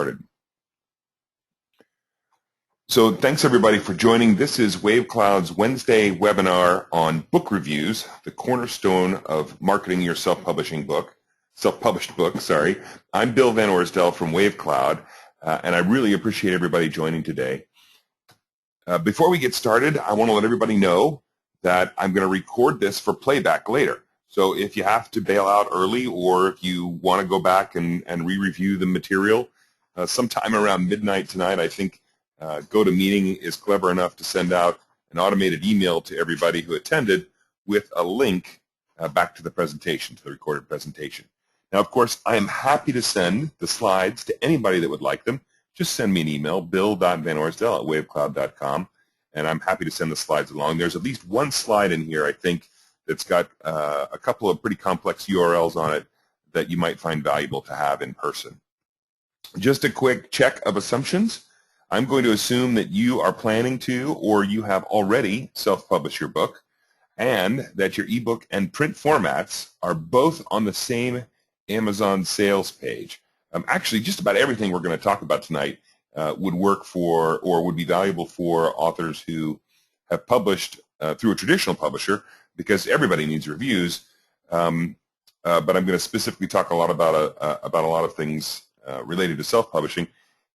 started. So thanks everybody for joining. This is WaveCloud's Wednesday webinar on book reviews, the cornerstone of marketing your self-published book. I'm Bill Van Orsdel from WaveCloud, and I really appreciate everybody joining today. Before we get started, I want to let everybody know that I'm going to record this for playback later. So if you have to bail out early, or if you want to go back and re-review the material, sometime around midnight tonight, I think GoToMeeting is clever enough to send out an automated email to everybody who attended with a link back to the presentation, to the recorded presentation. Now, of course, I am happy to send the slides to anybody that would like them. Just send me an email, bill.vanorsdel@wavecloud.com, and I'm happy to send the slides along. There's at least one slide in here, I think, that's got a couple of pretty complex URLs on it that you might find valuable to have in person. Just a quick check of assumptions. I'm going to assume that you are planning to, or you have already self-published your book, and that your ebook and print formats are both on the same Amazon sales page. Actually, just about everything we're going to talk about tonight would work for, or would be valuable for, authors who have published through a traditional publisher, because everybody needs reviews. But I'm going to specifically talk a lot about a lot of things related to self-publishing.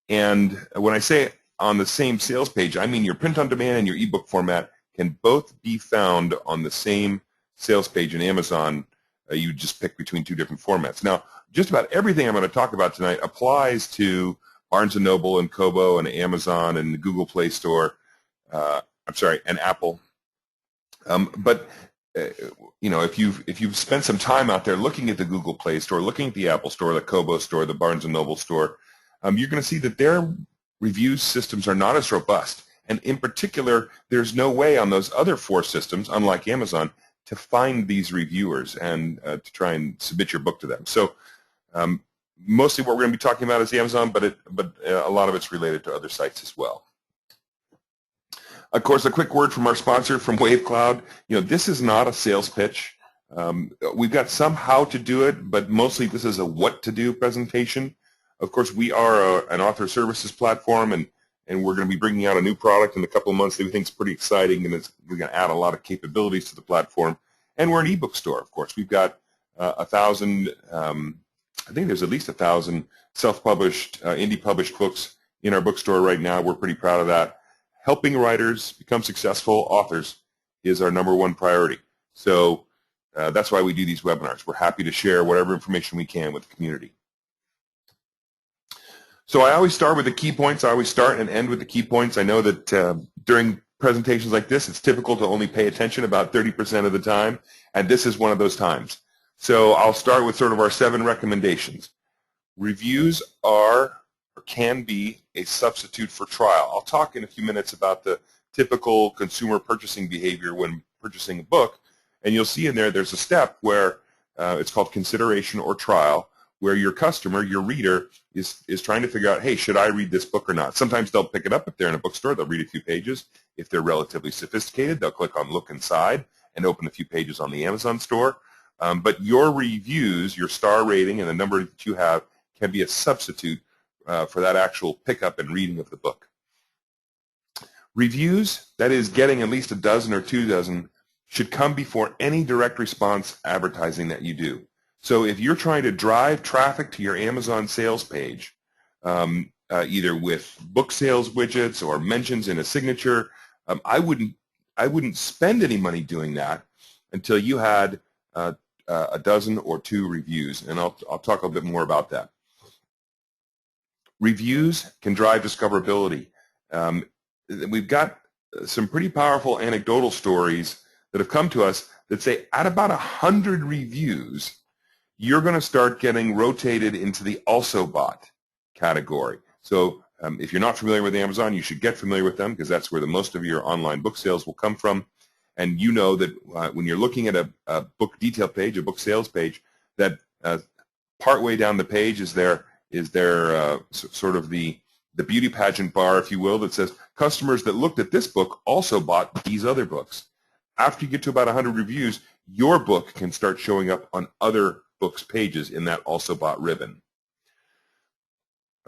And when I say on the same sales page, I mean your print on demand and your ebook format can both be found on the same sales page in Amazon. You just pick between two different formats. Now, just about everything I'm going to talk about tonight applies to Barnes & Noble and Kobo and Amazon and the Google Play Store, and Apple. You know, if you've spent some time out there looking at the Google Play Store, looking at the Apple Store, the Kobo Store, the Barnes & Noble Store, you're going to see that their review systems are not as robust. And in particular, there's no way on those other four systems, unlike Amazon, to find these reviewers and to try and submit your book to them. So mostly what we're going to be talking about is Amazon, but a lot of it's related to other sites as well. Of course, a quick word from our sponsor, from WaveCloud. You know, this is not a sales pitch. We've got some how to do it, but mostly this is a what to do presentation. Of course, we are an author services platform, and we're going to be bringing out a new product in a couple of months that we think is pretty exciting, and we're going to add a lot of capabilities to the platform. And we're an ebook store, of course. We've got 1,000, I think there's at least 1,000 self-published, indie-published books in our bookstore right now. We're pretty proud of that. Helping writers become successful authors is our #1 priority. So that's why we do these webinars. We're happy to share whatever information we can with the community. So I always start with the key points. I always start and end with the key points. I know that during presentations like this, it's typical to only pay attention about 30% of the time, and this is one of those times. So I'll start with sort of our 7 recommendations. Reviews are or can be a substitute for trial. I'll talk in a few minutes about the typical consumer purchasing behavior when purchasing a book, and you'll see in there there's a step where it's called consideration or trial, where your customer, your reader, is trying to figure out, hey, should I read this book or not? Sometimes they'll pick it up if they're in a bookstore. They'll read a few pages. If they're relatively sophisticated, they'll click on Look Inside and open a few pages on the Amazon store. But your reviews, your star rating, and the number that you have can be a substitute for that actual pickup and reading of the book. Reviews, that is getting at least a dozen or 2 dozen, should come before any direct response advertising that you do. So if you're trying to drive traffic to your Amazon sales page, either with book sales widgets or mentions in a signature, I wouldn't spend any money doing that until you had a dozen or 2 reviews, and I'll talk a little bit more about that. Reviews can drive discoverability. We've got some pretty powerful anecdotal stories that have come to us that say at about 100 reviews, you're going to start getting rotated into the also bought category. So if you're not familiar with Amazon, you should get familiar with them, because that's where the most of your online book sales will come from. And you know that when you're looking at a book detail page, a book sales page, that partway down the page is there sort of the beauty pageant bar, if you will, that says customers that looked at this book also bought these other books. After you get to about 100 reviews, your book can start showing up on other books pages in that also bought ribbon.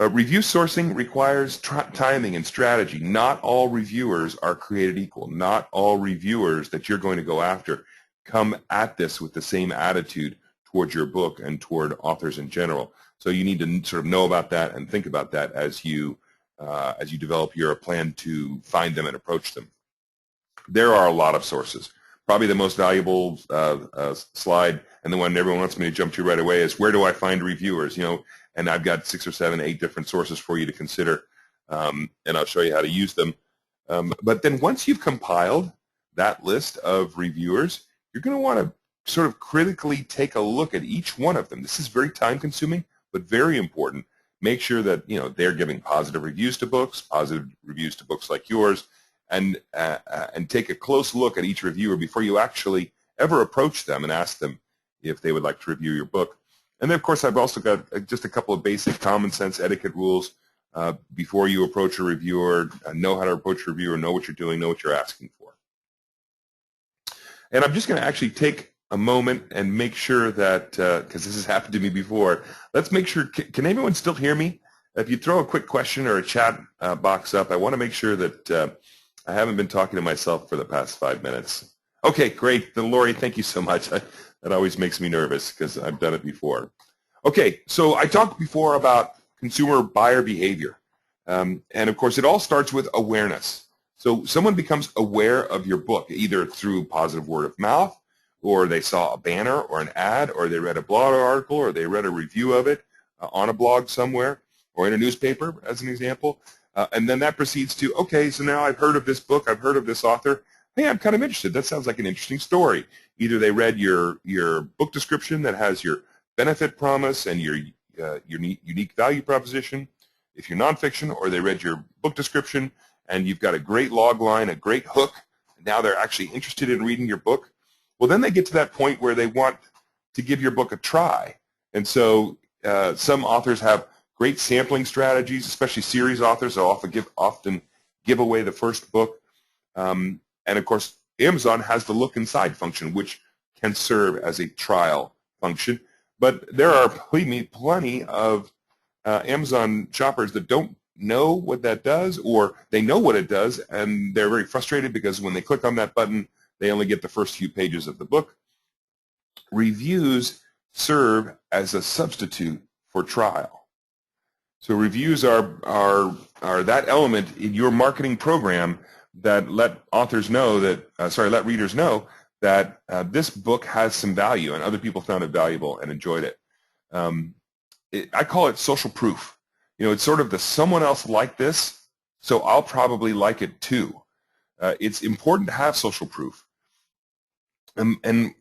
Review sourcing requires timing and strategy. Not all reviewers are created equal. Not all reviewers that you're going to go after come at this with the same attitude towards your book and toward authors in general. So you need to sort of know about that and think about that as you develop your plan to find them and approach them. There are a lot of sources. Probably the most valuable slide, and the one everyone wants me to jump to right away, is where do I find reviewers? You know, and I've got 6 or 7, 8 different sources for you to consider, and I'll show you how to use them. But then once you've compiled that list of reviewers, you're going to want to sort of critically take a look at each one of them. This is very time-consuming, but very important. Make sure that they're giving positive reviews to books, positive reviews to books like yours, and take a close look at each reviewer before you actually ever approach them and ask them if they would like to review your book. And then, of course, I've also got just a couple of basic common sense etiquette rules before you approach a reviewer. Know how to approach a reviewer, know what you're doing, know what you're asking for. And I'm just going to actually take a moment and make sure that, because this has happened to me before, let's make sure, can anyone still hear me? If you throw a quick question or a chat box up, I want to make sure that I haven't been talking to myself for the past 5 minutes. Okay, great. Then, Lori, thank you so much. That always makes me nervous because I've done it before. Okay, so I talked before about consumer buyer behavior. And, of course, it all starts with awareness. So someone becomes aware of your book, either through positive word of mouth, or they saw a banner or an ad, or they read a blog article, or they read a review of it on a blog somewhere, or in a newspaper, as an example. And then that proceeds to, okay, so now I've heard of this book, I've heard of this author. Hey, I'm kind of interested. That sounds like an interesting story. Either they read your book description that has your benefit promise and your unique value proposition, if you're nonfiction, or they read your book description and you've got a great log line, a great hook, and now they're actually interested in reading your book. Well, then they get to that point where they want to give your book a try. And so some authors have great sampling strategies, especially series authors who often give away the first book. And of course, Amazon has the look inside function, which can serve as a trial function. But there are plenty of Amazon shoppers that don't know what that does, or they know what it does, and they're very frustrated because when they click on that button, they only get the first few pages of the book. Reviews serve as a substitute for trial. So reviews are that element in your marketing program that let readers know that this book has some value and other people found it valuable and enjoyed it. I call it social proof. It's sort of the someone else liked this, so I'll probably like it too. It's important to have social proof. And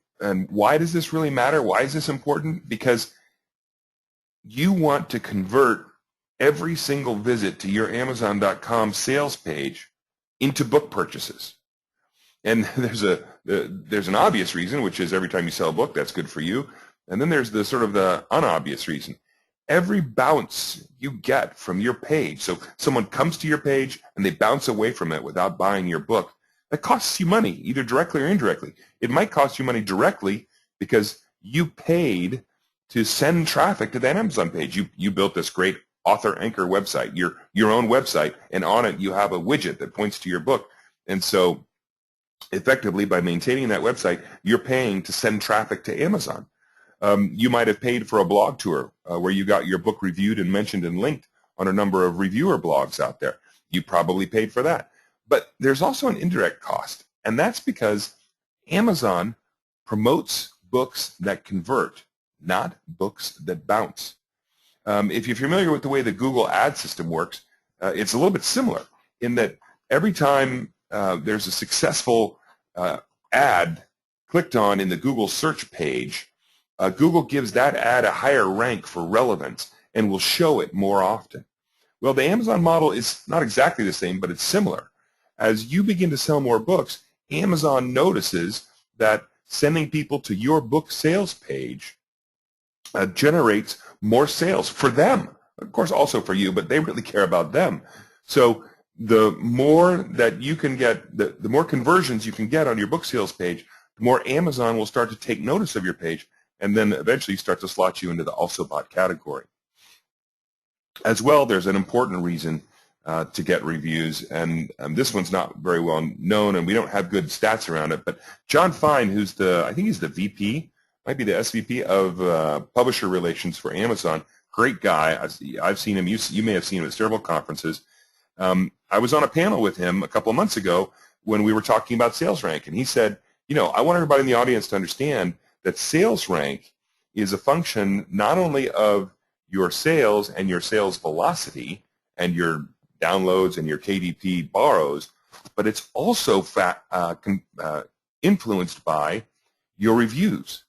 why does this really matter? Why is this important? Because you want to convert every single visit to your Amazon.com sales page into book purchases. And there's an obvious reason, which is every time you sell a book, that's good for you. And then there's the sort of the unobvious reason. Every bounce you get from your page, so someone comes to your page and they bounce away from it without buying your book, that costs you money, either directly or indirectly. It might cost you money directly because you paid to send traffic to that Amazon page. You built this great author anchor website, your own website, and on it you have a widget that points to your book. And so effectively, by maintaining that website, you're paying to send traffic to Amazon. You might have paid for a blog tour where you got your book reviewed and mentioned and linked on a number of reviewer blogs out there. You probably paid for that. But there's also an indirect cost, and that's because Amazon promotes books that convert, not books that bounce. If you're familiar with the way the Google ad system works, it's a little bit similar in that every time there's a successful ad clicked on in the Google search page, Google gives that ad a higher rank for relevance and will show it more often. Well, the Amazon model is not exactly the same, but it's similar. As you begin to sell more books, Amazon notices that sending people to your book sales page generates more sales for them. Of course, also for you, but they really care about them. So the more that you can get, the more conversions you can get on your book sales page, the more Amazon will start to take notice of your page and then eventually start to slot you into the also bought category. As well, there's an important reason to get reviews, and this one's not very well known, and we don't have good stats around it, but John Fine, who's I think he's the VP, might be the SVP of Publisher Relations for Amazon, great guy. I've seen him, you may have seen him at several conferences. I was on a panel with him a couple of months ago when we were talking about sales rank, and he said, I want everybody in the audience to understand that sales rank is a function not only of your sales and your sales velocity and your downloads and your KDP borrows, but it's also influenced by your reviews.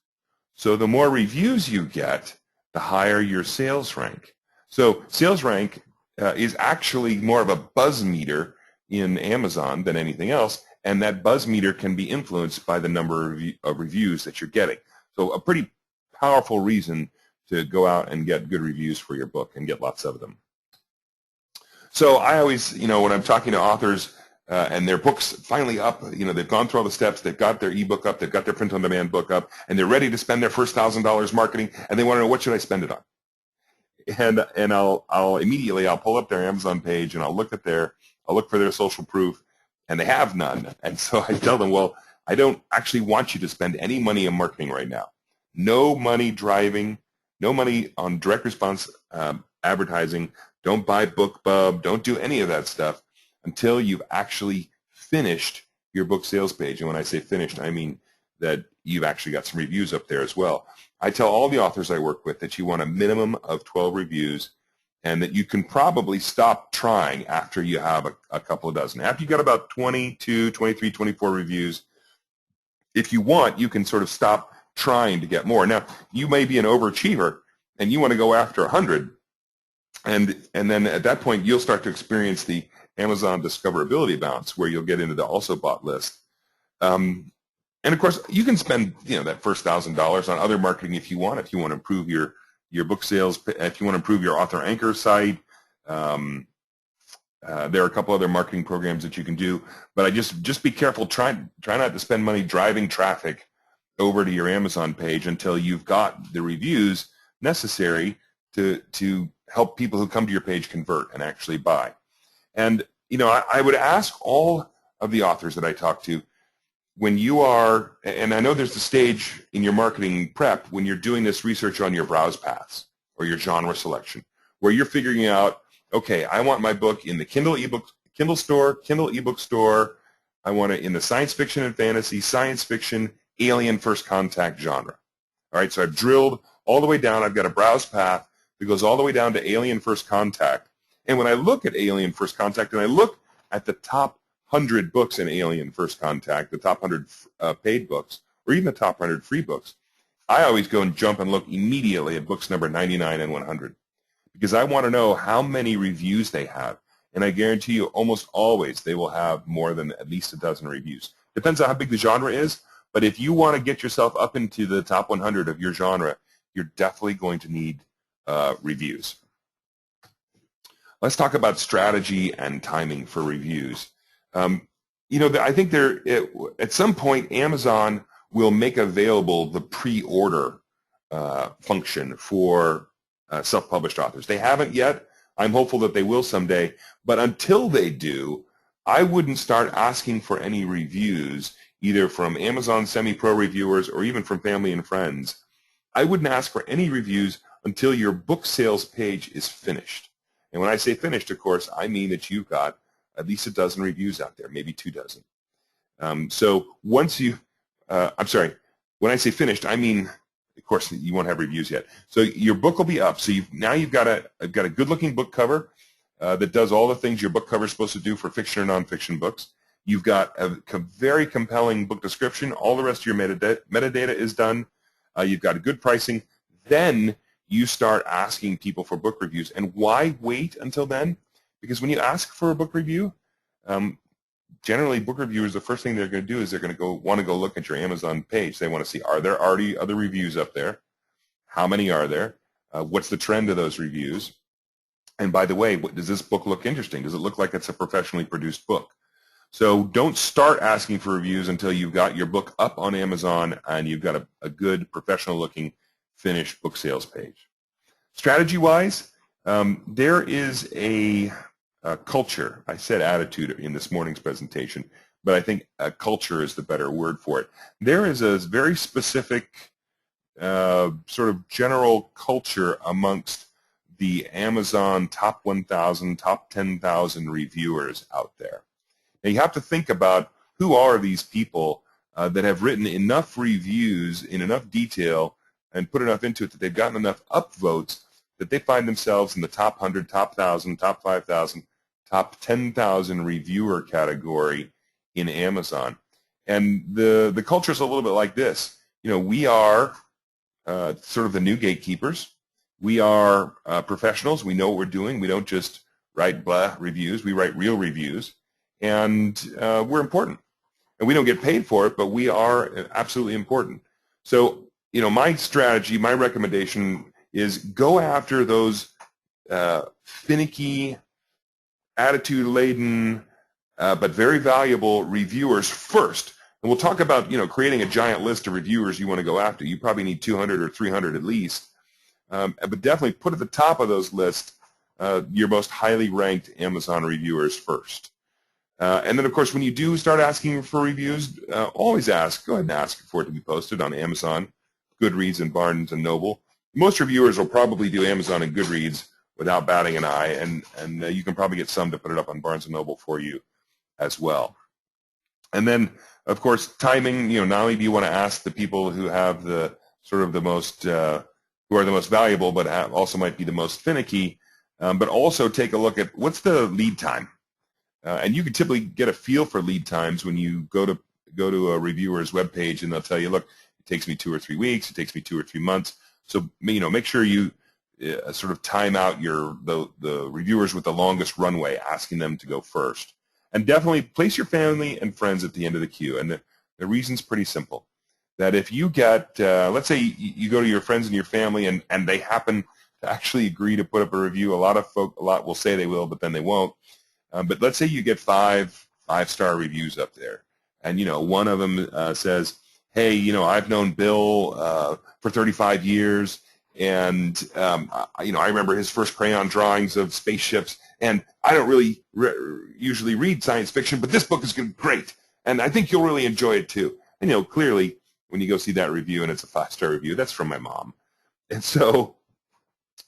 So the more reviews you get, the higher your sales rank. So sales rank is actually more of a buzz meter in Amazon than anything else, and that buzz meter can be influenced by the number of reviews that you're getting. So a pretty powerful reason to go out and get good reviews for your book and get lots of them. So I always, when I'm talking to authors and their book's finally up, they've gone through all the steps, they've got their ebook up, they've got their print-on-demand book up, and they're ready to spend their first $1,000 marketing, and they want to know, what should I spend it on? And I'll immediately pull up their Amazon page and I'll look for their social proof, and they have none. And so I tell them, well, I don't actually want you to spend any money on marketing right now. No money driving, no money on direct response advertising. Don't buy BookBub. Don't do any of that stuff until you've actually finished your book sales page. And when I say finished, I mean that you've actually got some reviews up there as well. I tell all the authors I work with that you want a minimum of 12 reviews, and that you can probably stop trying after you have a couple of dozen. After you got about 22, 23, 24 reviews, if you want, you can sort of stop trying to get more. Now, you may be an overachiever and you want to go after 100, and then at that point you'll start to experience the Amazon discoverability bounce, where you'll get into the also bought list. And of course, you can spend that first $1,000 on other marketing if you want. If you want to improve your book sales, if you want to improve your author anchor site, there are a couple other marketing programs that you can do. But I just be careful. Try not to spend money driving traffic over to your Amazon page until you've got the reviews necessary to help people who come to your page convert and actually buy. And I would ask all of the authors that I talk to, when you are, and I know there's a stage in your marketing prep when you're doing this research on your browse paths or your genre selection, where you're figuring out, okay, I want my book in the Kindle store, Kindle ebook store. I want it in the science fiction and fantasy, science fiction, alien first contact genre. All right, so I've drilled all the way down. I've got a browse path that goes all the way down to alien first contact. And when I look at alien first contact and I look at the top 100 books in Alien First Contact, the top 100 paid books, or even the top 100 free books, I always go and jump and look immediately at books number 99 and 100, because I want to know how many reviews they have. And I guarantee you almost always they will have more than at least a dozen reviews. Depends on how big the genre is, but if you want to get yourself up into the top 100 of your genre, you're definitely going to need reviews. Let's talk about strategy and timing for reviews. I think at some point Amazon will make available the pre-order function for self-published authors. They haven't yet. I'm hopeful that they will someday. But until they do, I wouldn't start asking for any reviews, either from Amazon semi-pro reviewers or even from family and friends. I wouldn't ask for any reviews until your book sales page is finished. And when I say finished, of course, I mean that you've got at least a dozen reviews out there, maybe 2 dozen. So once when I say finished, I mean, of course, you won't have reviews yet. So your book will be up. So now you've got a good-looking book cover that does all the things your book cover is supposed to do for fiction or nonfiction books. You've got a very compelling book description. All the rest of your metadata is done. You've got a good pricing. Then you start asking people for book reviews. And why wait until then? Because when you ask for a book review, generally book reviewers, the first thing they're going to do is they're going to want to go look at your Amazon page. They want to see, are there already other reviews up there? How many are there? What's the trend of those reviews? And by the way, does this book look interesting? Does it look like it's a professionally produced book? So don't start asking for reviews until you've got your book up on Amazon and you've got a good professional-looking finished book sales page. Strategy-wise, There is a culture. I said attitude in this morning's presentation, but I think culture is the better word for it. There is a very specific sort of general culture amongst the Amazon top 1,000, top 10,000 reviewers out there. Now you have to think about who are these people that have written enough reviews in enough detail and put enough into it that they've gotten enough upvotes that they find themselves in the top 100, top 1,000, top 5,000, top 10,000 reviewer category in Amazon. And the culture is a little bit like this. You know, we are sort of the new gatekeepers. We are professionals. We know what we're doing. We don't just write blah reviews. We write real reviews. And we're important. And we don't get paid for it, but we are absolutely important. So, you know, my strategy, my recommendation is go after those finicky, attitude-laden, but very valuable reviewers first. And we'll talk about, you know, creating a giant list of reviewers you want to go after. You probably need 200 or 300 at least. But definitely put at the top of those lists your most highly ranked Amazon reviewers first. And then, of course, when you do start asking for reviews, always ask. Go ahead and ask for it to be posted on Amazon, Goodreads, and Barnes & Noble. Most reviewers will probably do Amazon and Goodreads without batting an eye, and you can probably get some to put it up on Barnes & Noble for you as well. And then, of course, timing. You know, not only do you want to ask the people who have the sort of the most, who are the most valuable, but also might be the most finicky, but also take a look at what's the lead time. And you can typically get a feel for lead times when you go to a reviewer's webpage, and they'll tell you, look, it takes me 2 or 3 weeks, it takes me 2 or 3 months. So, you know, make sure you sort of time out the reviewers with the longest runway, asking them to go first. And definitely place your family and friends at the end of the queue. And the reason's pretty simple. That if you get, let's say you go to your friends and your family, and they happen to actually agree to put up a review. A lot will say they will, but then they won't. But let's say you get five-star reviews up there, and you know one of them says, "Hey, you know, I've known Bill for 35 years, and you know, I remember his first crayon drawings of spaceships, and I don't really usually read science fiction, but this book is great, and I think you'll really enjoy it too." And you know, clearly, when you go see that review and it's a 5-star review, that's from my mom. And so,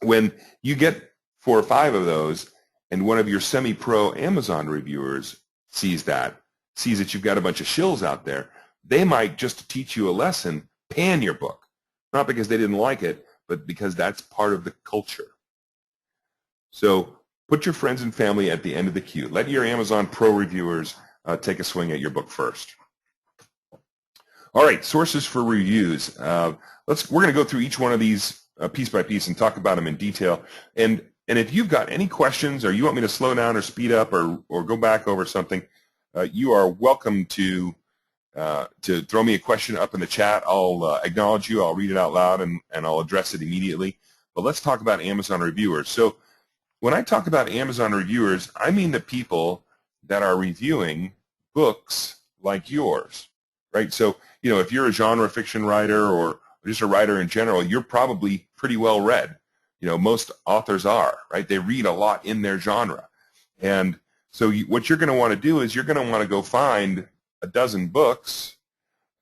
when you get 4 or 5 of those, and one of your semi-pro Amazon reviewers sees that you've got a bunch of shills out there, they might, just to teach you a lesson, pan your book. Not because they didn't like it, but because that's part of the culture. So put your friends and family at the end of the queue. Let your Amazon Pro reviewers take a swing at your book first. All right, sources for reviews. We're going to go through each one of these piece by piece and talk about them in detail. And if you've got any questions, or you want me to slow down or speed up or go back over something, you are welcome to throw me a question up in the chat. I'll acknowledge you. I'll read it out loud, and I'll address it immediately. But let's talk about Amazon reviewers. So when I talk about Amazon reviewers, I mean the people that are reviewing books like yours, right? So, you know, if you're a genre fiction writer or just a writer in general, you're probably pretty well read. You know, most authors are, right? They read a lot in their genre. And so what you're going to want to do is you're going to want to go find a dozen books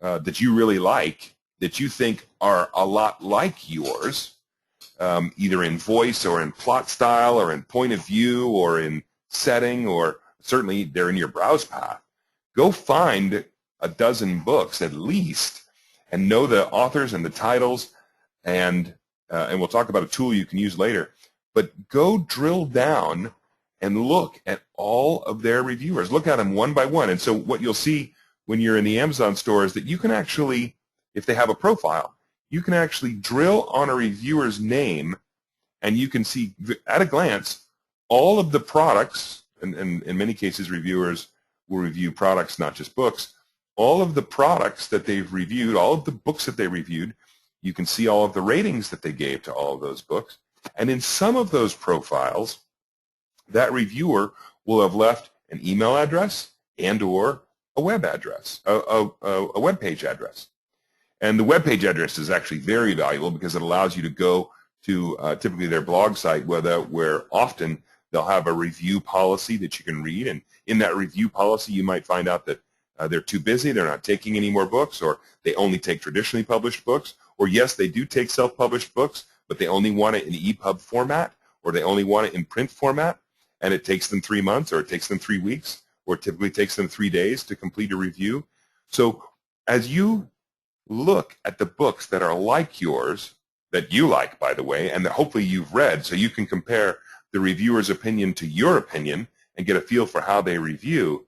that you really like, that you think are a lot like yours, either in voice or in plot style or in point of view or in setting, or certainly they're in your browse path. Go find a dozen books at least and know the authors and the titles, and we'll talk about a tool you can use later. But go drill down and look at all of their reviewers. Look at them one by one. And so what you'll see when you're in the Amazon store is that you can actually, if they have a profile, you can actually drill on a reviewer's name, and you can see at a glance all of the products, and in many cases reviewers will review products, not just books, all of the products that they've reviewed, all of the books that they reviewed. You can see all of the ratings that they gave to all of those books. And in some of those profiles, that reviewer will have left an email address and or a web address, a web page address. And the web page address is actually very valuable because it allows you to go to typically their blog site, where often they'll have a review policy that you can read, and in that review policy you might find out that they're too busy, they're not taking any more books, or they only take traditionally published books, or yes, they do take self-published books, but they only want it in EPUB format, or they only want it in print format, and it takes them 3 months, or it takes them 3 weeks, or it typically takes them 3 days to complete a review. So as you look at the books that are like yours, that you like, by the way, and that hopefully you've read, so you can compare the reviewer's opinion to your opinion and get a feel for how they review,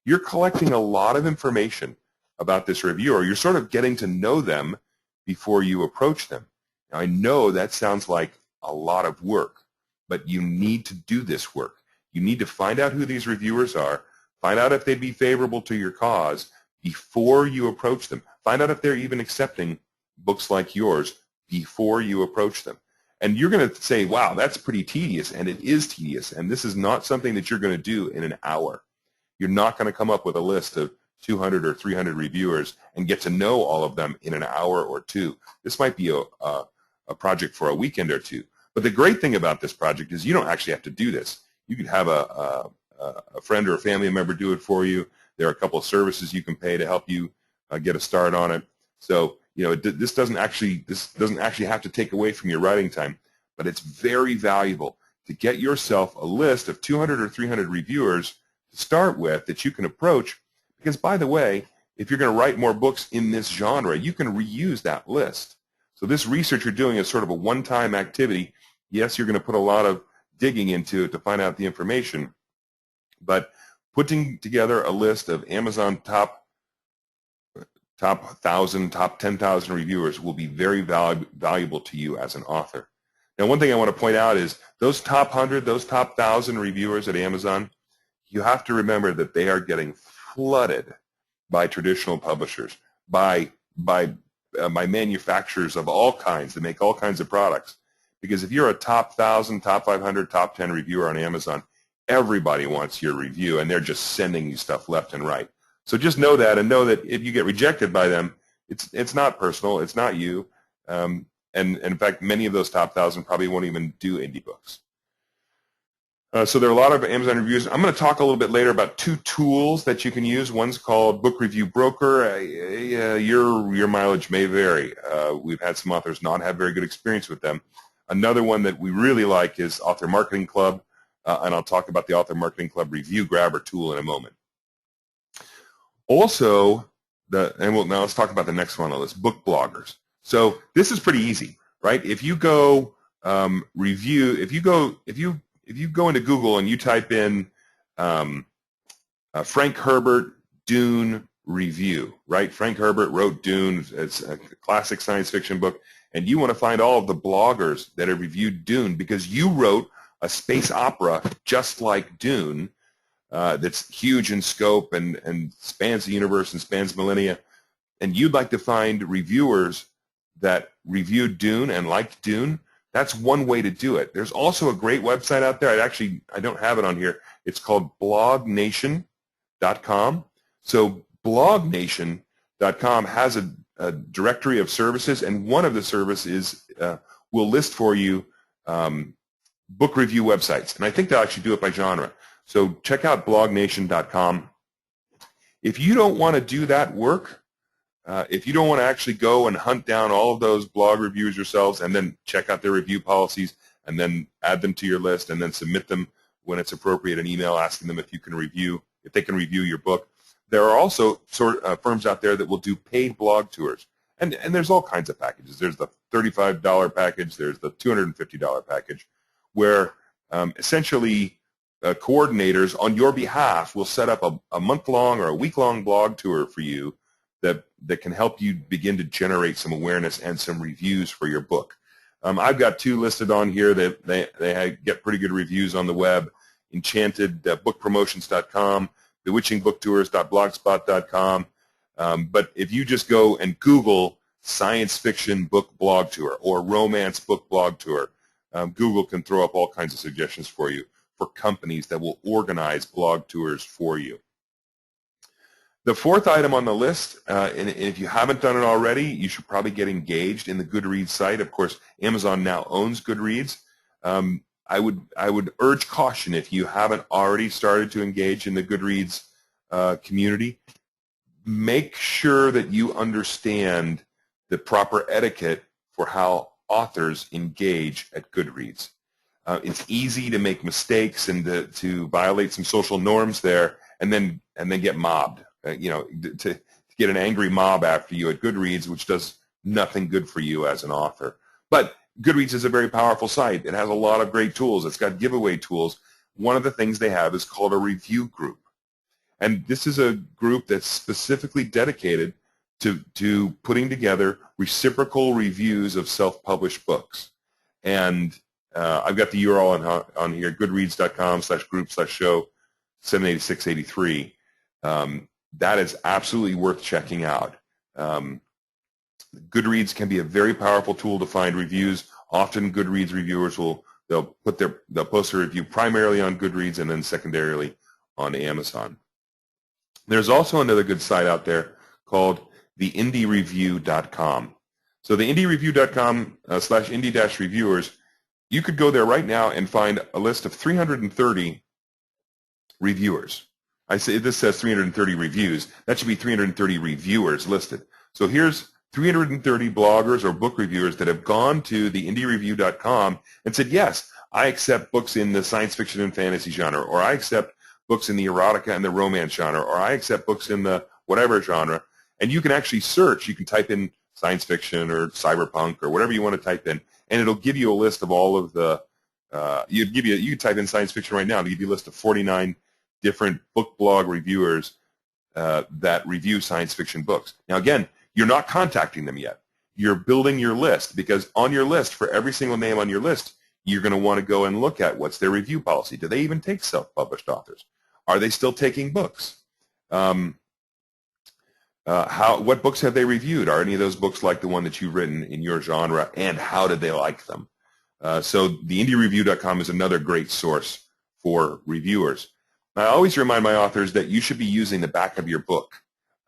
you're collecting a lot of information about this reviewer. You're sort of getting to know them before you approach them. Now, I know that sounds like a lot of work, but you need to do this work. You need to find out who these reviewers are, find out if they'd be favorable to your cause before you approach them. Find out if they're even accepting books like yours before you approach them. And you're going to say, wow, that's pretty tedious, and it is tedious, and this is not something that you're going to do in an hour. You're not going to come up with a list of 200 or 300 reviewers and get to know all of them in an hour or two. This might be a project for a weekend or two. But the great thing about this project is you don't actually have to do this. You could have a friend or a family member do it for you. There are a couple of services you can pay to help you get a start on it. So this doesn't actually have to take away from your writing time, but it's very valuable to get yourself a list of 200 or 300 reviewers to start with that you can approach, because by the way, if you're going to write more books in this genre, you can reuse that list. So this research you're doing is sort of a one-time activity. Yes, you're going to put a lot of digging into it to find out the information, but putting together a list of Amazon top 1,000, top 10,000 reviewers will be very valuable to you as an author. Now, one thing I want to point out is those top 100, those top 1,000 reviewers at Amazon, you have to remember that they are getting flooded by traditional publishers, by manufacturers of all kinds that make all kinds of products. Because if you're a top 1,000, top 500, top 10 reviewer on Amazon, everybody wants your review, and they're just sending you stuff left and right. So just know that, and know that if you get rejected by them, it's not personal, it's not you, and in fact, many of those top 1,000 probably won't even do indie books. So there are a lot of Amazon reviews. I'm going to talk a little bit later about 2 tools that you can use. One's called Book Review Broker. Your mileage may vary. We've had some authors not have very good experience with them. Another one that we really like is Author Marketing Club, and I'll talk about the Author Marketing Club Review Grabber tool in a moment. Also, now let's talk about the next one on the list, book bloggers. So this is pretty easy, right? If you go if you go into Google and you type in Frank Herbert Dune review, right? Frank Herbert wrote Dune. It's a classic science fiction book, and you want to find all of the bloggers that have reviewed Dune because you wrote a space opera just like Dune that's huge in scope and spans the universe and spans millennia, and you'd like to find reviewers that reviewed Dune and liked Dune. That's one way to do it. There's also a great website out there. I don't have it on here. It's called blognation.com. So blognation.com has a directory of services, and one of the services will list for you book review websites. And I think they'll actually do it by genre. So check out blognation.com. If you don't want to do that work, if you don't want to actually go and hunt down all of those blog reviews yourselves and then check out their review policies and then add them to your list and then submit them when it's appropriate, an email asking them if they can review your book, there are also firms out there that will do paid blog tours. And there's all kinds of packages. There's the $35 package. There's the $250 package where essentially coordinators on your behalf will set up a month-long or a week-long blog tour for you that can help you begin to generate some awareness and some reviews for your book. I've got 2 listed on here that they get pretty good reviews on the web: enchantedbookpromotions.com, bewitchingbooktours.blogspot.com. But if you just go and Google science fiction book blog tour or romance book blog tour, Google can throw up all kinds of suggestions for you for companies that will organize blog tours for you. The fourth item on the list, and if you haven't done it already, you should probably get engaged in the Goodreads site. Of course, Amazon now owns Goodreads. I would urge caution if you haven't already started to engage in the Goodreads community. Make sure that you understand the proper etiquette for how authors engage at Goodreads. It's easy to make mistakes and to violate some social norms there, and then get mobbed. To get an angry mob after you at Goodreads, which does nothing good for you as an author. But Goodreads is a very powerful site. It has a lot of great tools. It's got giveaway tools. One of the things they have is called a review group. And this is a group that's specifically dedicated to putting together reciprocal reviews of self-published books. And I've got the URL on here, goodreads.com/group/show 78683. That is absolutely worth checking out. Goodreads can be a very powerful tool to find reviews. Often Goodreads reviewers they'll post a review primarily on Goodreads and then secondarily on Amazon. There's also another good site out there called theindyReview.com. So the indyreview.com /indie-reviewers, you could go there right now and find a list of 330 reviewers. I say this says 330 reviews. That should be 330 reviewers listed. So here's 330 bloggers or book reviewers that have gone to the indyreview.com and said, yes, I accept books in the science fiction and fantasy genre, or I accept books in the erotica and the romance genre, or I accept books in the whatever genre. And you can actually search. You can type in science fiction or cyberpunk or whatever you want to type in, and it'll give you a list of all of the you can type in science fiction right now. It'll give you a list of 49 different book blog reviewers that review science fiction books. Now, again, you're not contacting them yet. You're building your list, because on your list, for every single name on your list, you're going to want to go and look at what's their review policy. Do they even take self-published authors? Are they still taking books? What books have they reviewed? Are any of those books like the one that you've written in your genre, and how did they like them? So the indyreview.com is another great source for reviewers. I always remind my authors that you should be using the back of your book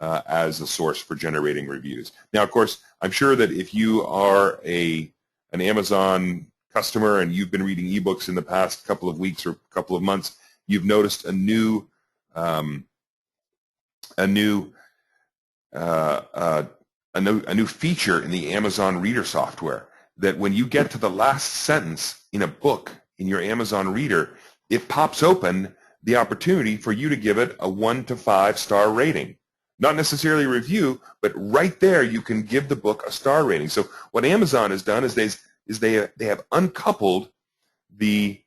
as a source for generating reviews. Now, of course, I'm sure that if you are an Amazon customer and you've been reading ebooks in the past couple of weeks or couple of months, you've noticed a new feature in the Amazon Reader software, that when you get to the last sentence in a book in your Amazon Reader, it pops open the opportunity for you to give it a 1 to 5 star rating. Not necessarily a review, but right there you can give the book a star rating. So what Amazon has done is they have uncoupled the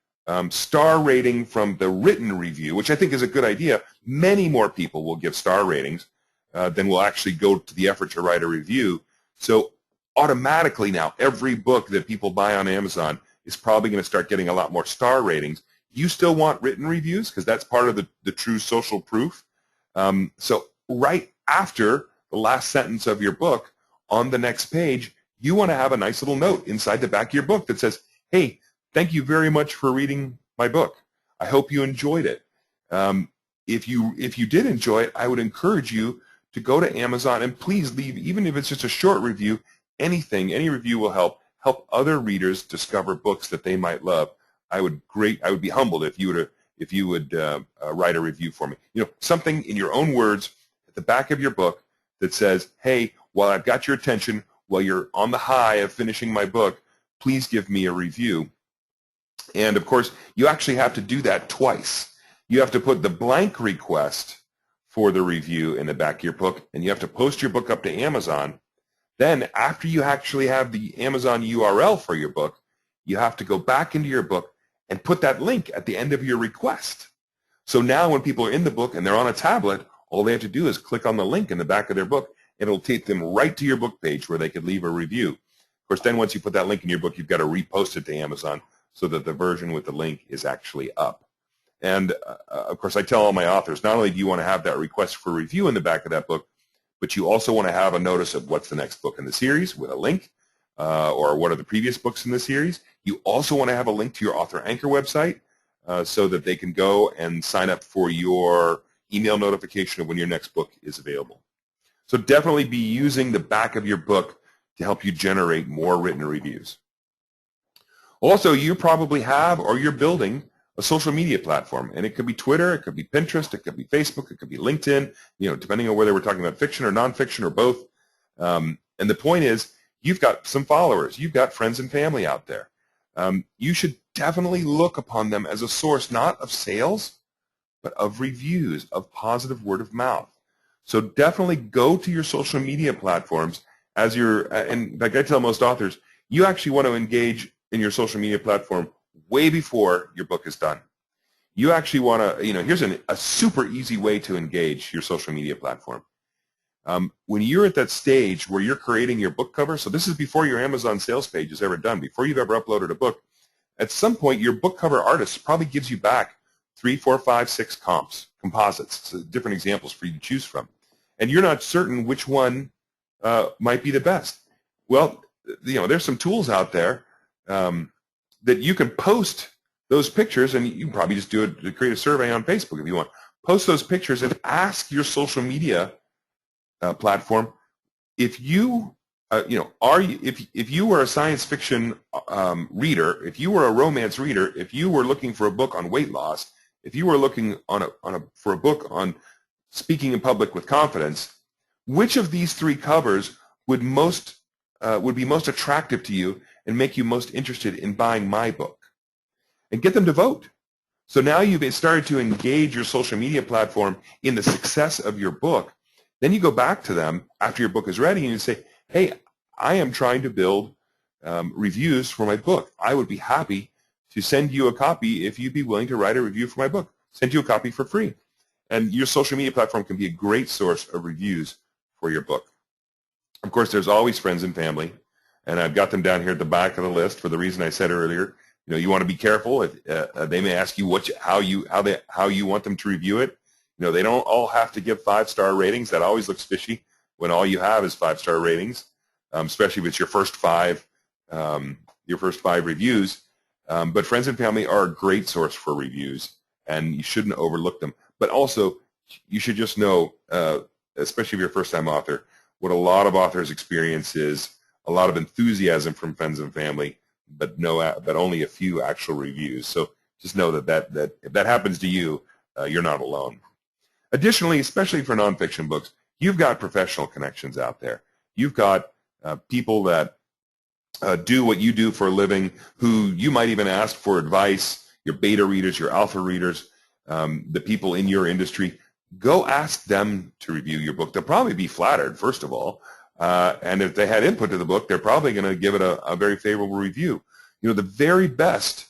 star rating from the written review, which I think is a good idea. Many more people will give star ratings than will actually go to the effort to write a review. So automatically now, every book that people buy on Amazon is probably going to start getting a lot more star ratings. You still want written reviews, because that's part of the true social proof. So right after the last sentence of your book, on the next page, you want to have a nice little note inside the back of your book that says, hey, thank you very much for reading my book. I hope you enjoyed it. If you did enjoy it, I would encourage you to go to Amazon and please leave, even if it's just a short review, any review will help other readers discover books that they might love. I would be humbled if you would write a review for me. Something in your own words at the back of your book that says, hey, while I've got your attention, while you're on the high of finishing my book, please give me a review. And of course, you actually have to do that twice. You have to put the blank request for the review in the back of your book, and you have to post your book up to Amazon. Then, after you actually have the Amazon URL for your book, you have to go back into your book and put that link at the end of your request. So now when people are in the book and they're on a tablet, all they have to do is click on the link in the back of their book, and it'll take them right to your book page where they could leave a review. Of course, then once you put that link in your book, you've got to repost it to Amazon so that the version with the link is actually up. And, of course, I tell all my authors, not only do you want to have that request for review in the back of that book, but you also want to have a notice of what's the next book in the series with a link, or what are the previous books in the series. You also want to have a link to your author anchor website so that they can go and sign up for your email notification of when your next book is available. So definitely be using the back of your book to help you generate more written reviews. Also, you probably have or you're building a social media platform, and it could be Twitter, it could be Pinterest, it could be Facebook, it could be LinkedIn, depending on whether we're talking about fiction or nonfiction or both. And the point is, you've got some followers, you've got friends and family out there. You should definitely look upon them as a source, not of sales, but of reviews, of positive word of mouth. So definitely go to your social media platforms as and like I tell most authors, you actually want to engage in your social media platform way before your book is done. You actually want to, here's a super easy way to engage your social media platform. When you're at that stage where you're creating your book cover, so this is before your Amazon sales page is ever done, before you've ever uploaded a book, at some point your book cover artist probably gives you back 3, 4, 5, 6 composites, so different examples for you to choose from. And you're not certain which one might be the best. Well, there's some tools out there that you can post those pictures, and you can probably just create a survey on Facebook if you want. Post those pictures and ask your social media platform if you if you were a science fiction reader, if you were a romance reader, if you were looking for a book on weight loss, if you were looking for a book on speaking in public with confidence, which of these 3 covers would be most attractive to you and make you most interested in buying my book? And get them to vote. So now you've started to engage your social media platform in the success of your book. Then you go back to them after your book is ready and you say, hey, I am trying to build reviews for my book. I would be happy to send you a copy if you'd be willing to write a review for my book. Send you a copy for free. And your social media platform can be a great source of reviews for your book. Of course, there's always friends and family, and I've got them down here at the back of the list for the reason I said earlier. You want to be careful. They may ask you how you want them to review it. They don't all have to give 5-star ratings. That always looks fishy when all you have is 5-star ratings, especially if it's your first 5 reviews. But friends and family are a great source for reviews, and you shouldn't overlook them. But also, you should just know, especially if you're a first-time author, what a lot of authors experience is a lot of enthusiasm from friends and family, but only a few actual reviews. So just know that if that happens to you, you're not alone. Additionally, especially for nonfiction books, you've got professional connections out there. You've got people that do what you do for a living, who you might even ask for advice, your beta readers, your alpha readers, the people in your industry. Go ask them to review your book. They'll probably be flattered, first of all. And if they had input to the book, they're probably going to give it a very favorable review. The very best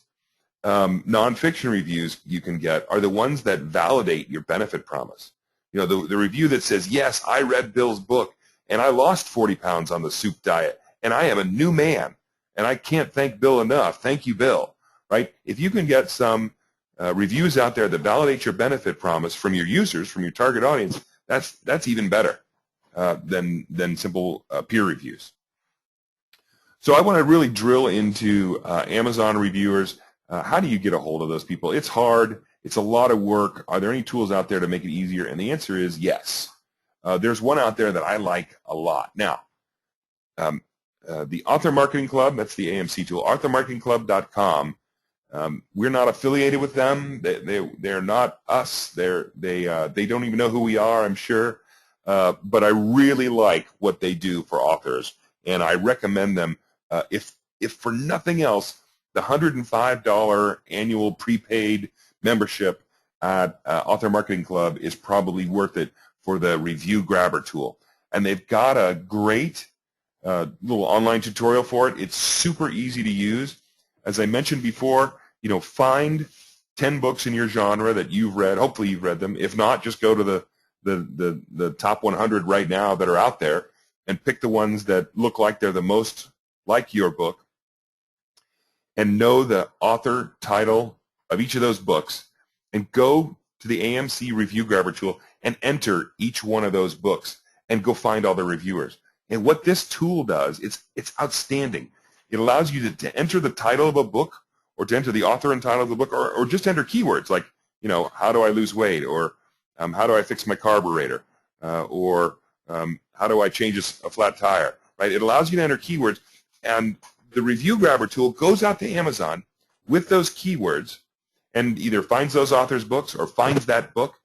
nonfiction reviews you can get are the ones that validate your benefit promise. The review that says, yes, I read Bill's book, and I lost 40 pounds on the soup diet, and I am a new man, and I can't thank Bill enough. Thank you, Bill. Right? If you can get some reviews out there that validate your benefit promise from your users, from your target audience, that's even better than simple peer reviews. So I want to really drill into Amazon reviewers. How do you get a hold of those people? It's hard. It's a lot of work. Are there any tools out there to make it easier? And the answer is yes. There's one out there that I like a lot. Now, the Author Marketing Club, that's the AMC tool, authormarketingclub.com. We're not affiliated with them. They're not us. They don't even know who we are, I'm sure. But I really like what they do for authors, and I recommend them. If for nothing else, the $105 annual prepaid membership at Author Marketing Club is probably worth it for the Review Grabber tool. And they've got a great little online tutorial for it. It's super easy to use. As I mentioned before, find 10 books in your genre that you've read. Hopefully you've read them. If not, just go to the top 100 right now that are out there and pick the ones that look like they're the most like your book, and know the author title of each of those books, and go to the AMC Review Grabber tool and enter each one of those books and go find all the reviewers. And what this tool does, it's outstanding. It allows you to enter the title of a book, or to enter the author and title of the book, or just enter keywords like, how do I lose weight, or how do I fix my carburetor, or how do I change a flat tire, right? It allows you to enter keywords, and the Review Grabber tool goes out to Amazon with those keywords and either finds those authors' books or finds that book,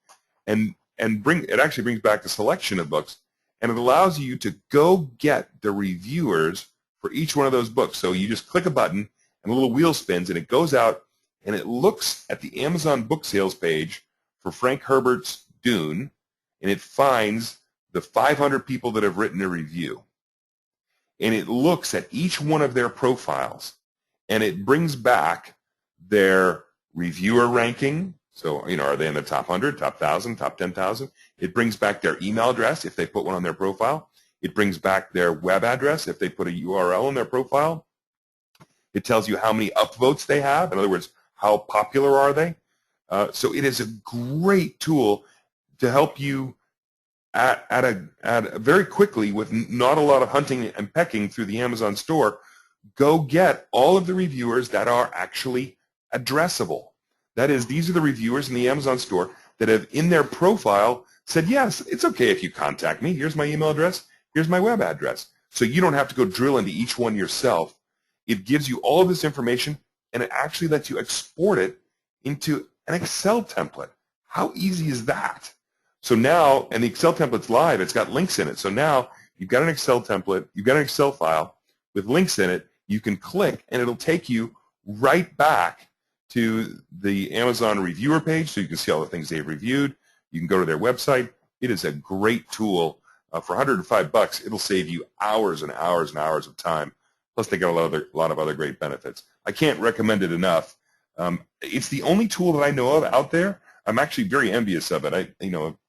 and it actually brings back the selection of books, and it allows you to go get the reviewers for each one of those books. So you just click a button and a little wheel spins, and it goes out and it looks at the Amazon book sales page for Frank Herbert's Dune, and it finds the 500 people that have written a review. And it looks at each one of their profiles, and it brings back their reviewer ranking. So, are they in the top 100, top 1,000, top 10,000? It brings back their email address if they put one on their profile. It brings back their web address if they put a URL in their profile. It tells you how many upvotes they have. In other words, how popular are they? So it is a great tool to help you very quickly, with not a lot of hunting and pecking through the Amazon store, go get all of the reviewers that are actually addressable. That is, these are the reviewers in the Amazon store that have in their profile said, yes, it's okay if you contact me. Here's my email address. Here's my web address. So you don't have to go drill into each one yourself. It gives you all of this information, and it actually lets you export it into an Excel template. How easy is that? So now, and the Excel template's live, it's got links in it. So now you've got an Excel template, you've got an Excel file with links in it, you can click and it'll take you right back to the Amazon reviewer page so you can see all the things they've reviewed. You can go to their website. It is a great tool. For $105, it'll save you hours and hours and hours of time. Plus they got a lot of other great benefits. I can't recommend it enough. It's the only tool that I know of out there. I'm actually very envious of it.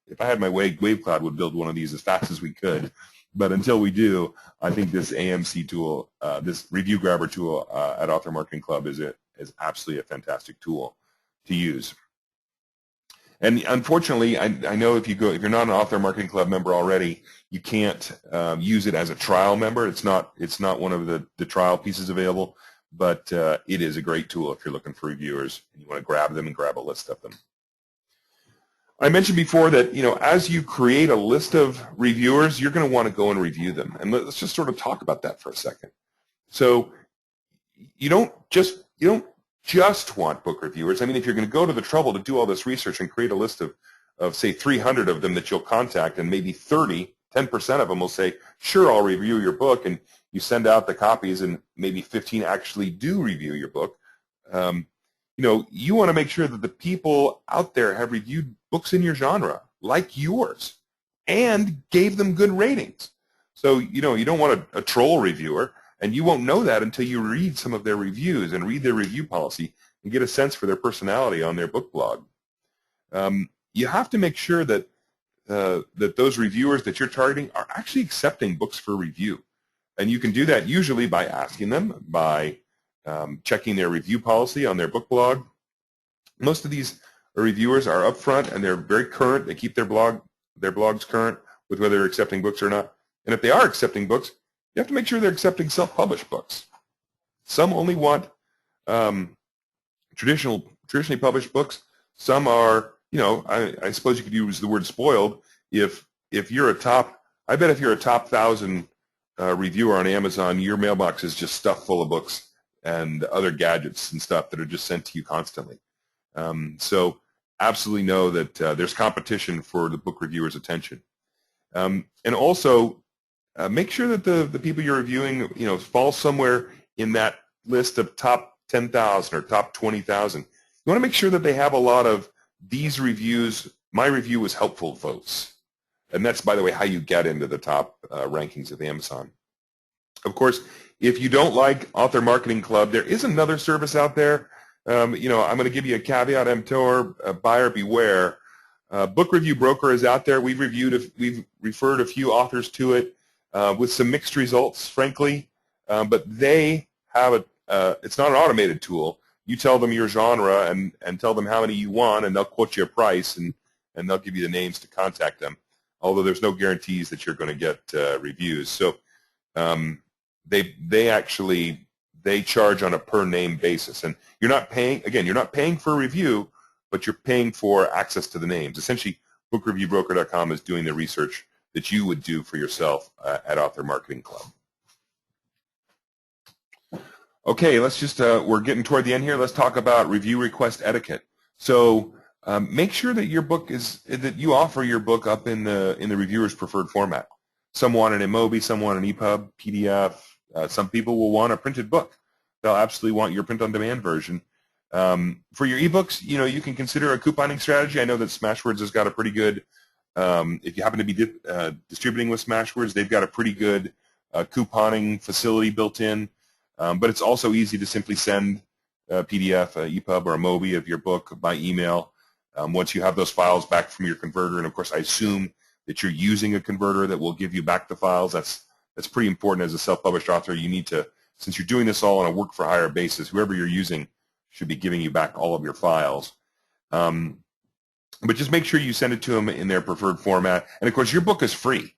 If I had my way, WaveCloud would build one of these as fast as we could. But until we do, I think this AMC tool, this Review Grabber tool at Author Marketing Club is absolutely a fantastic tool to use. And unfortunately, I know if you're not an Author Marketing Club member already, you can't use it as a trial member. It's not one of the trial pieces available, but it is a great tool if you're looking for reviewers and you want to grab them and grab a list of them. I mentioned before that, as you create a list of reviewers, you're going to want to go and review them. And let's just sort of talk about that for a second. So you don't just want book reviewers. I mean, if you're going to go to the trouble to do all this research and create a list of say 300 of them that you'll contact, and maybe 10% of them will say, sure, I'll review your book, and you send out the copies and maybe 15 actually do review your book. You want to make sure that the people out there have reviewed books in your genre, like yours, and gave them good ratings. So, you don't want a troll reviewer, and you won't know that until you read some of their reviews and read their review policy and get a sense for their personality on their book blog. You have to make sure that those reviewers that you're targeting are actually accepting books for review. And you can do that usually by asking them, by checking their review policy on their book blog. Most of these reviewers are upfront and they're very current. They keep their blogs current with whether they're accepting books or not. And if they are accepting books, you have to make sure they're accepting self-published books. Some only want traditionally published books. Some are, I suppose you could use the word spoiled. If you're I bet if you're a top 1,000 reviewer on Amazon, your mailbox is just stuffed full of books and other gadgets and stuff that are just sent to you constantly. So absolutely know that there's competition for the book reviewer's attention. And also make sure that the people you're reviewing, fall somewhere in that list of top 10,000 or top 20,000. You want to make sure that they have a lot of these reviews. My review was helpful votes. And that's, by the way, how you get into the top rankings of Amazon. Of course, if you don't like Author Marketing Club, there is another service out there. I'm going to give you a caveat emptor, buyer beware. Book Review Broker is out there. We've referred a few authors to it with some mixed results, frankly. But they have it's not an automated tool. You tell them your genre and tell them how many you want, and they'll quote you a price, and they'll give you the names to contact them. Although there's no guarantees that you're going to get reviews. So they charge on a per name basis, and you're not paying for a review, but you're paying for access to the names. Essentially, bookreviewbroker.com is doing the research that you would do for yourself at Author Marketing Club. Okay, let's just, we're getting toward the end here. Let's talk about review request etiquette. So make sure that your book that you offer your book up in the reviewer's preferred format. Some want an MOBI, some want an EPUB, PDF. Some people will want a printed book. They'll absolutely want your print-on-demand version. For your ebooks, you can consider a couponing strategy. I know that Smashwords has got a pretty good, if you happen to be distributing with Smashwords, they've got a pretty good couponing facility built in. But it's also easy to simply send a PDF, a EPUB, or a MOBI of your book by email once you have those files back from your converter. And of course, I assume that you're using a converter that will give you back the files. That's pretty important as a self-published author. You need to, since you're doing this all on a work-for-hire basis, whoever you're using should be giving you back all of your files. But just make sure you send it to them in their preferred format. And of course, your book is free,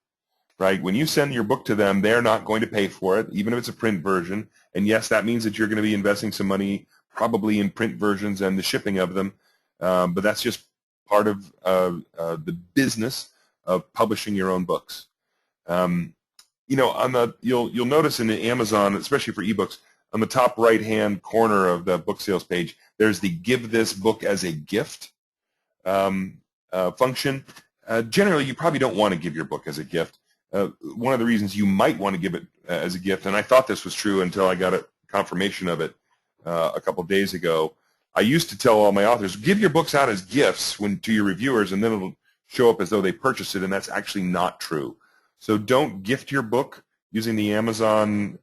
right? When you send your book to them, they're not going to pay for it, even if it's a print version. And yes, that means that you're going to be investing some money probably in print versions and the shipping of them. But that's just part of the business of publishing your own books. You'll notice in the Amazon, especially for ebooks, on the top right-hand corner of the book sales page, there's the "Give this book as a gift" function. Generally, you probably don't want to give your book as a gift. One of the reasons you might want to give it as a gift, and I thought this was true until I got a confirmation of it a couple of days ago. I used to tell all my authors, give your books out as gifts to your reviewers, and then it'll show up as though they purchased it, and that's actually not true. So don't gift your book using the Amazon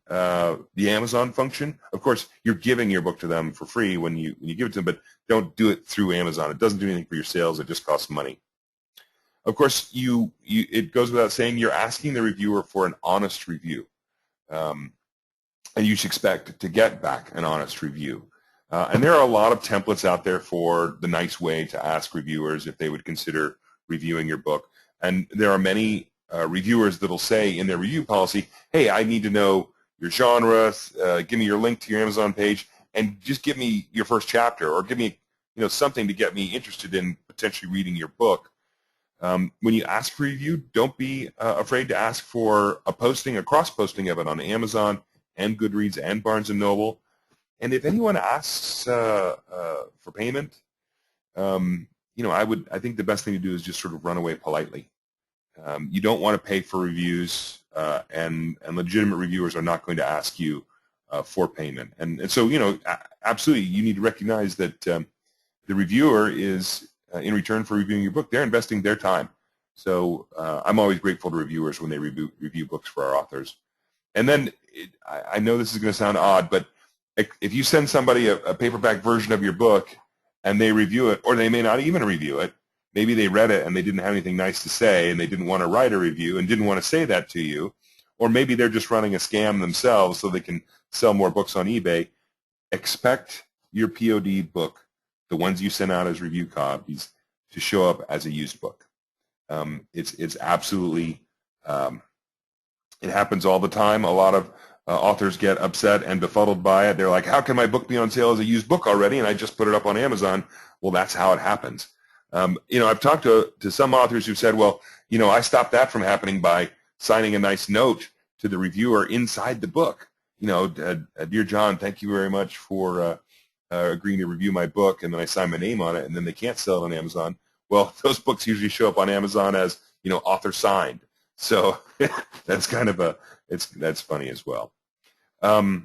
function. Of course, you're giving your book to them for free when you give it to them, but don't do it through Amazon. It doesn't do anything for your sales. It just costs money. Of course, it goes without saying you're asking the reviewer for an honest review, and you should expect to get back an honest review. And there are a lot of templates out there for the nice way to ask reviewers if they would consider reviewing your book. And there are many reviewers that will say in their review policy, hey, I need to know your genre, give me your link to your Amazon page, and just give me your first chapter, or give me something to get me interested in potentially reading your book. When you ask for a review, don't be afraid to ask for a cross-posting of it on Amazon and Goodreads and Barnes & Noble. And if anyone asks for payment, I think the best thing to do is just sort of run away politely. You don't want to pay for reviews, and legitimate reviewers are not going to ask you for payment. And so, absolutely, you need to recognize that the reviewer is, in return for reviewing your book, they're investing their time. So I'm always grateful to reviewers when they review books for our authors. And then, I know this is going to sound odd, but if you send somebody a paperback version of your book and they review it, or they may not even review it, maybe they read it and they didn't have anything nice to say and they didn't want to write a review and didn't want to say that to you, or maybe they're just running a scam themselves so they can sell more books on eBay, expect your POD book, the ones you send out as review copies, to show up as a used book. It's absolutely, it happens all the time. A lot of authors get upset and befuddled by it. They're like, how can my book be on sale as a used book already, and I just put it up on Amazon? Well, that's how it happens. I've talked to some authors who said, well, I stopped that from happening by signing a nice note to the reviewer inside the book. Dear John, thank you very much for agreeing to review my book, and then I sign my name on it, and then they can't sell it on Amazon. Well, those books usually show up on Amazon as, author signed. So that's kind of that's funny as well. All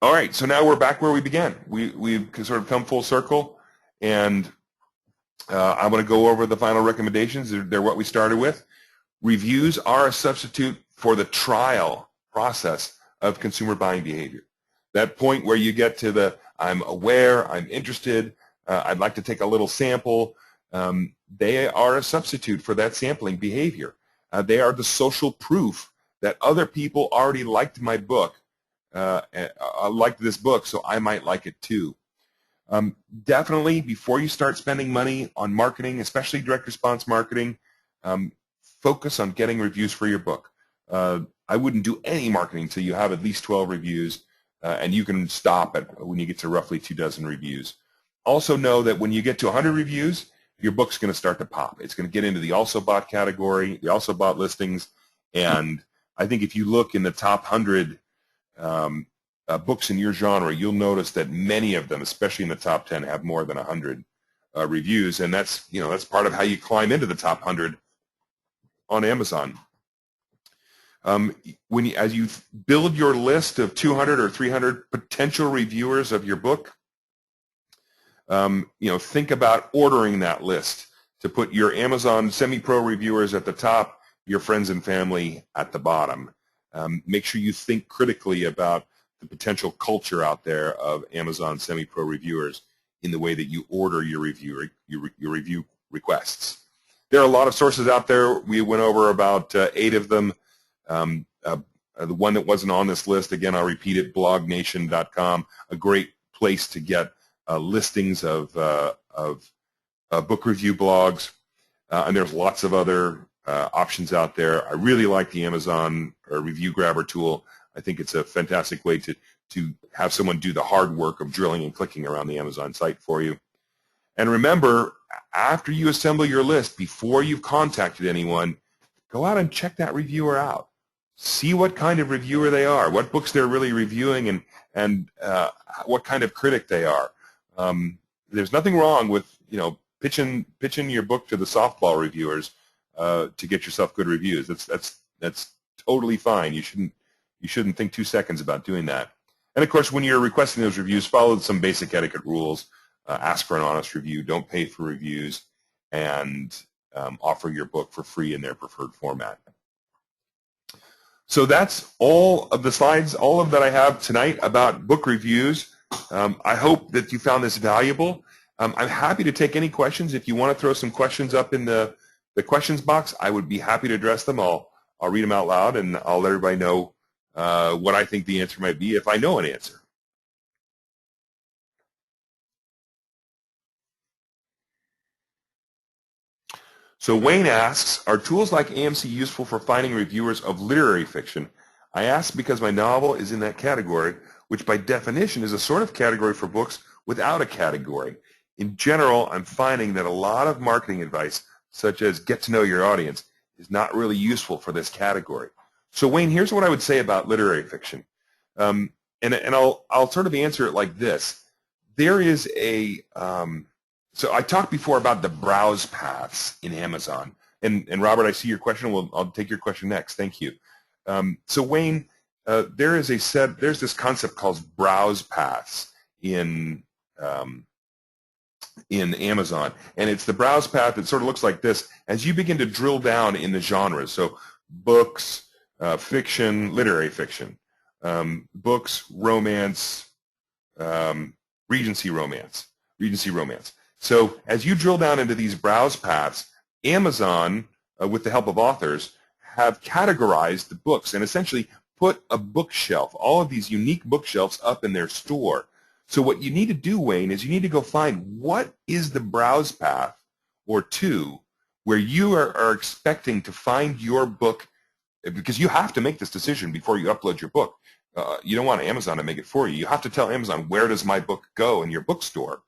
right, so now we're back where we began. We've sort of come full circle, and I'm going to go over the final recommendations. They're what we started with. Reviews are a substitute for the trial process of consumer buying behavior. That point where you get to the, I'm aware, I'm interested, I'd like to take a little sample, they are a substitute for that sampling behavior. They are the social proof that other people already liked my book, liked this book, so I might like it too. Definitely, before you start spending money on marketing, especially direct response marketing, focus on getting reviews for your book. I wouldn't do any marketing until you have at least 12 reviews, and you can stop when you get to roughly 24 reviews. Also know that when you get to 100 reviews, your book's going to start to pop. It's going to get into the also bought category, the also bought listings, and I think if you look in the top 100 books in your genre, you'll notice that many of them, especially in the top 10, have more than 100 reviews, and that's part of how you climb into the top 100 on Amazon. As you build your list of 200 or 300 potential reviewers of your book, think about ordering that list to put your Amazon semi-pro reviewers at the top, your friends and family at the bottom. Make sure you think critically about the potential culture out there of Amazon semi-pro reviewers in the way that you order your review requests. There are a lot of sources out there. We went over about 8 of them. The one that wasn't on this list, again, I'll repeat it, blognation.com, a great place to get listings of book review blogs, and there's lots of other options out there. I really like the Amazon Review Grabber tool. I think it's a fantastic way to have someone do the hard work of drilling and clicking around the Amazon site for you. And remember, after you assemble your list, before you've contacted anyone, go out and check that reviewer out. See what kind of reviewer they are, what books they're really reviewing, and what kind of critic they are. There's nothing wrong with pitching your book to the softball reviewers to get yourself good reviews. That's totally fine. You shouldn't think 2 seconds about doing that. And of course, when you're requesting those reviews, follow some basic etiquette rules. Ask for an honest review. Don't pay for reviews, and offer your book for free in their preferred format. So that's all of the slides, all of that I have tonight about book reviews. I hope that you found this valuable. I'm happy to take any questions. If you want to throw some questions up in the questions box, I would be happy to address them. I'll read them out loud, and I'll let everybody know what I think the answer might be if I know an answer. So Wayne asks, are tools like AMC useful for finding reviewers of literary fiction? I ask because my novel is in that category, which by definition is a sort of category for books without a category. In general, I'm finding that a lot of marketing advice, such as get to know your audience, is not really useful for this category. So Wayne, here's what I would say about literary fiction. And I'll sort of answer it like this. There is a... So I talked before about the browse paths in Amazon. And Robert, I see your question. I'll take your question next. Thank you. So Wayne, there's this concept called browse paths in Amazon. And it's the browse path that sort of looks like this as you begin to drill down in the genres. So books, fiction, literary fiction, books, romance, Regency romance. So as you drill down into these browse paths, Amazon, with the help of authors, have categorized the books and essentially put a bookshelf, all of these unique bookshelves up in their store. So what you need to do, Wayne, is you need to go find what is the browse path or two where you are expecting to find your book, because you have to make this decision before you upload your book. You don't want Amazon to make it for you. You have to tell Amazon, where does my book go in your bookstore?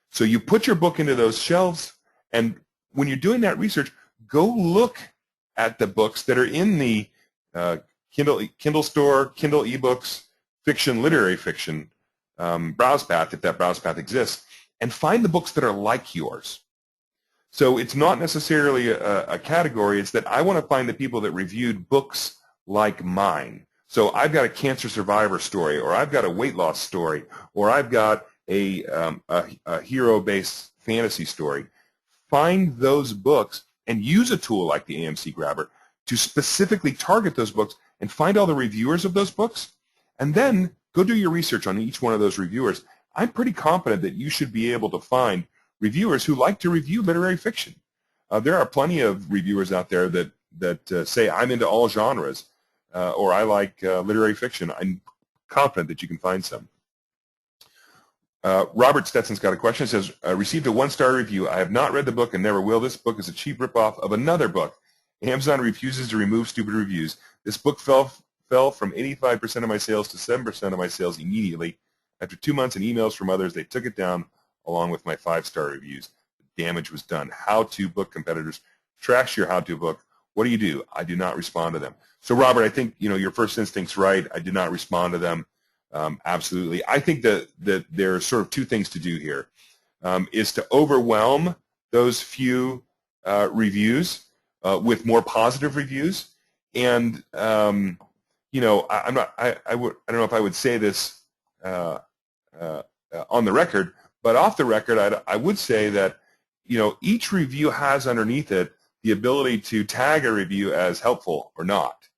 So you put your book into those shelves, and when you're doing that research, go look at the books that are in the Kindle store, Kindle ebooks, fiction, literary fiction browse path, if that browse path exists, and find the books that are like yours. So it's not necessarily a category. It's that I want to find the people that reviewed books like mine. So I've got a cancer survivor story, or I've got a weight loss story, or I've got a hero-based fantasy story. Find those books and use a tool like the AMC Grabber to specifically target those books and find all the reviewers of those books, and then go do your research on each one of those reviewers. I'm pretty confident that you should be able to find reviewers who like to review literary fiction. There are plenty of reviewers out there that say, I'm into all genres, or I like literary fiction. I'm confident that you can find some. Robert Stetson's got a question. It says, received a 1-star review. I have not read the book and never will. This book is a cheap ripoff of another book. Amazon refuses to remove stupid reviews. This book fell from 85% of my sales to 7% of my sales immediately. After 2 months and emails from others, they took it down along with my 5-star reviews. damage was done. How-to book competitors trash your how-to book. What do? I do not respond to them. So Robert, I think your first instinct's right. I did not respond to them. Absolutely. I think that there are sort of two things to do here. Is to overwhelm those few reviews with more positive reviews. And I don't know if I would say this on the record, but off the record, I would say that each review has underneath it the ability to tag a review as helpful or not.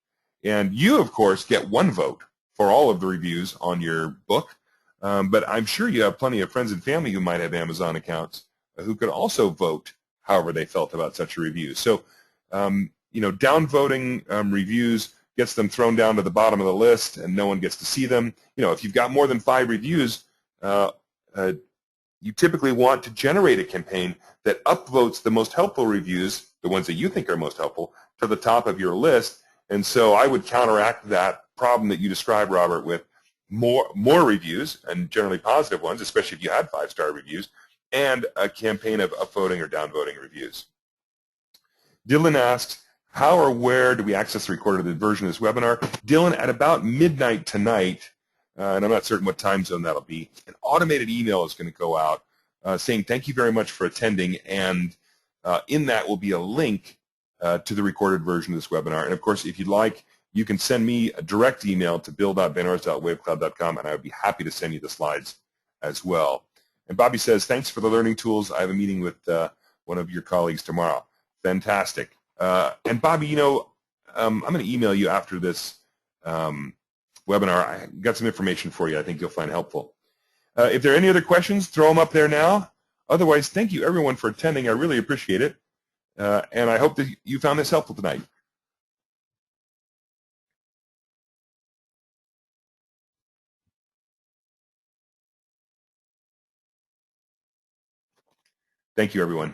And you, of course, get one vote for all of the reviews on your book. But I'm sure you have plenty of friends and family who might have Amazon accounts who could also vote however they felt about such a review. So, downvoting reviews gets them thrown down to the bottom of the list and no one gets to see them. If you've got more than 5 reviews, you typically want to generate a campaign that upvotes the most helpful reviews, the ones that you think are most helpful, to the top of your list. And so I would counteract that problem that you described, Robert, with more reviews, and generally positive ones, especially if you had 5-star reviews, and a campaign of upvoting or downvoting reviews. Dylan asks, how or where do we access the recorded version of this webinar? Dylan, at about midnight tonight, and I'm not certain what time zone that'll be, an automated email is going to go out saying thank you very much for attending, and in that will be a link to the recorded version of this webinar. And of course, if you'd like, you can send me a direct email to bill.benors@wavecloud.com, and I would be happy to send you the slides as well. And Bobby says, thanks for the learning tools. I have a meeting with one of your colleagues tomorrow. Fantastic. And Bobby, I'm going to email you after this webinar. I got some information for you I think you'll find helpful. If there are any other questions, throw them up there now. Otherwise, thank you everyone for attending. I really appreciate it. And I hope that you found this helpful tonight. Thank you, everyone.